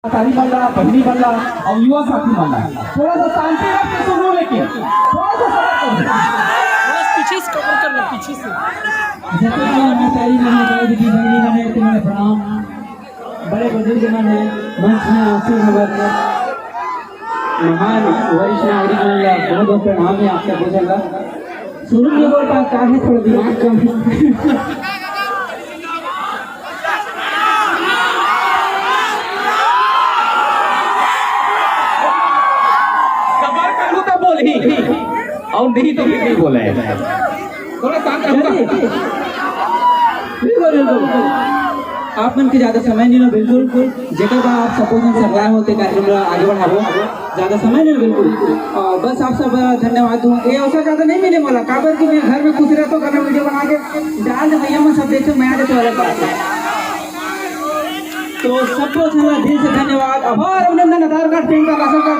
तारी मल्ला बहनी मल्ला और युवा साथी मल्ला थोड़ा सा शांति रख के सुनो, लेकिन थोड़ा सा सब्र करो। पीछे से कवर करना, पीछे से। तारी मल्ला बहनी मने तुम्हारे प्रणाम। बड़े बुजुर्ग मने मंच में आसीन हमारे महान वरिष्ठ नागरिक मल्ला बहुत बहुत प्रणाम है आपका बुझेगा। शुरू में बोलता क्या है, थोड़ा दिमाग कम और नहीं तो नहीं बोला है, थोड़ा शांत रहो। आप मन के ज्यादा समय नहीं लो, बिल्कुल जेकर बा आप सपोज सरलाए होते कार्यक्रम आगे बढ़ाबो, ज्यादा समय नहीं लो बिल्कुल। और बस आप सब धन्यवाद दूँ। ये अवसर ज्यादा नहीं मिले मोला, काबर की मैं घर में खुश रहता हूँ, करना वीडियो बना के डाल दे भैया मैं सब देखो, मैं आ जाता वाला बात है। तो सबको दिल से धन्यवाद, आभार, अभिनंदन, Aadhaar card, PAN card, ration card